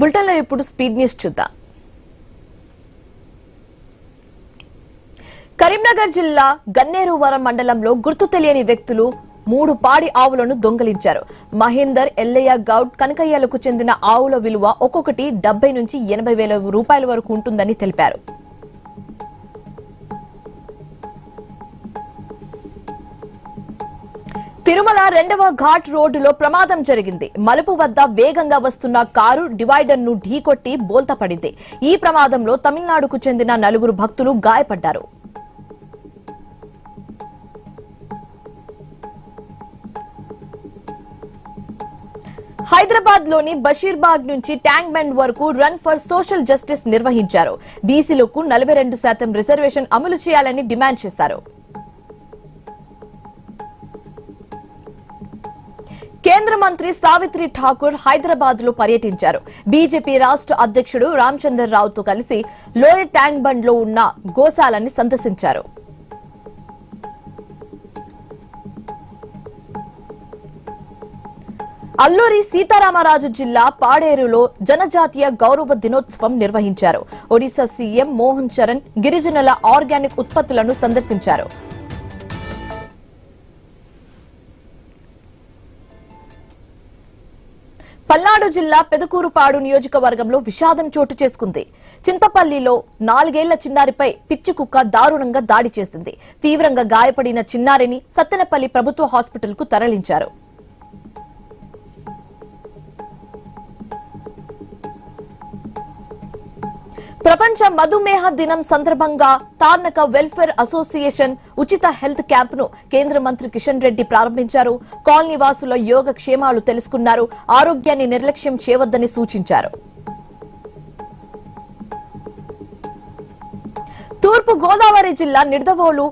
బులెటిన్లో ఇప్పుడు speed news చూద్దాం. కరీంనగర్ జిల్లా గన్నేరువరం మండలంలో గుర్తు తెలియని వ్యక్తులు 3 పాడి ఆవులను దొంగిలించారు. మహేందర్, ఎల్లయ్య గౌడ్, కనకయ్యలకు చెందిన ఆవుల విలువ ఒక్కొక్కటి 70 నుంచి 80 వేల రూపాయల వరకు ఉంటుందని తెలిపారు. తిరుమల 2వ ఘాట్ రోడ్డులో ప్రమాదం జరిగింది. మలుపు వద్ద వేగంగా వస్తున్న కారు డివైడర్ ను ఢీకొట్టి బోల్తాపడింది. ఈ ప్రమాదంలో తమిళనాడుకు చెందిన 4 భక్తులు గాయపడ్డారు. హైదరాబాద్ లోని బషీర్బాగ్ నుంచి ట్యాంక్ బండ్ వరకు రన్ ఫర్ సోషల్ జస్టిస్ నిర్వహించారు. బీసీలకు 42% రిజర్వేషన్ అమలు చేయాలని డిమాండ్ చేశారు. కేంద్ర మంత్రి సావిత్రి ఠాకూర్ హైదరాబాద్ లో పర్యటించారు. బీజేపీ రాష్ట్ర అధ్యక్షుడు రామచందర్ రావుతో కలిసి లోయర్ ట్యాంక్ బండ్ లో ఉన్న గోశాలని సందర్శించారు. అల్లూరి సీతారామరాజు జిల్లా పాడేరులో జనజాతీయ గౌరవ దినోత్సవం నిర్వహించారు. ఒడిశా సీఎం మోహన్ చరణ్ గిరిజనుల ఆర్గానిక్ ఉత్పత్తులను సందర్శించారు. పల్నాడు జిల్లా పెదకూరుపాడు నియోజకవర్గంలో విషాదం చోటు చేసుకుంది. చింతపల్లిలో 4 ఏళ్ల చిన్నారిపై పిచ్చి కుక్క దారుణంగా దాడి చేసింది. తీవ్రంగా గాయపడిన చిన్నారిని సత్తెనపల్లి ప్రభుత్వ హాస్పిటల్ కు తరలించారు. ప్రపంచ మధుమేహ దినం సందర్భంగా తార్నక వెల్ఫేర్ అసోసియేషన్ ఉచిత హెల్త్ క్యాంప్ ను కేంద్ర మంత్రి కిషన్ రెడ్డి ప్రారంభించారు. కాలనీ వాసుల యోగ క్షేమాలు తెలుసుకున్నారు. ఆరోగ్యాన్ని నిర్లక్ష్యం చేయవద్దని సూచించారు. తూర్పు గోదావరి జిల్లా నిడదవోలు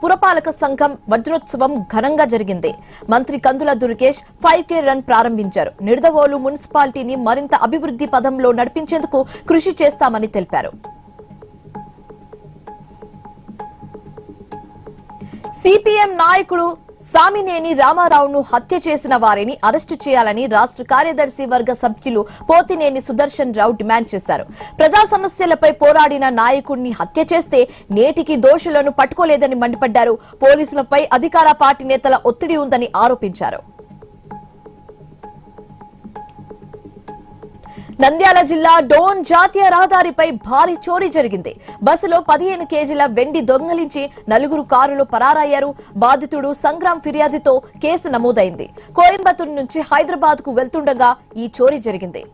పురపాలక సంఘం వజ్రోత్సవం ఘనంగా జరిగింది. మంత్రి కందుల దుర్గేష్ 5K రన్ ప్రారంభించారు. నిడదవోలు మున్సిపాలిటీని మరింత అభివృద్ధి పదంలో నడిపించేందుకు కృషి చేస్తామని తెలిపారు. సిపిఎం నాయకుడు సామినేని రామారావును హత్య చేసిన వారిని అరెస్టు చేయాలని రాష్ట్ర కార్యదర్శి వర్గ సభ్యులు పోతినేని సుదర్శన్ రావు డిమాండ్ చేశారు. ప్రజా సమస్యలపై పోరాడిన నాయకుడిని హత్య చేస్తే నేటికి దోషులను పట్టుకోలేదని మండిపడ్డారు. పోలీసులపై అధికార పార్టీ నేతల ఒత్తిడి ఉందని ఆరోపించారు. నంద్యాల జిల్లా డోన్ జాతీయ రహదారిపై భారీ చోరీ జరిగింది. బస్సులో 15 కేజీల వెండి దొంగిలించి 4 కారులో పరారయ్యారు. బాధితుడు సంగ్రామ్ ఫిర్యాదుతో కేసు నమోదైంది. కోయంబత్తూరు నుంచి హైదరాబాద్ కు వెళ్తుండగా ఈ చోరీ జరిగింది.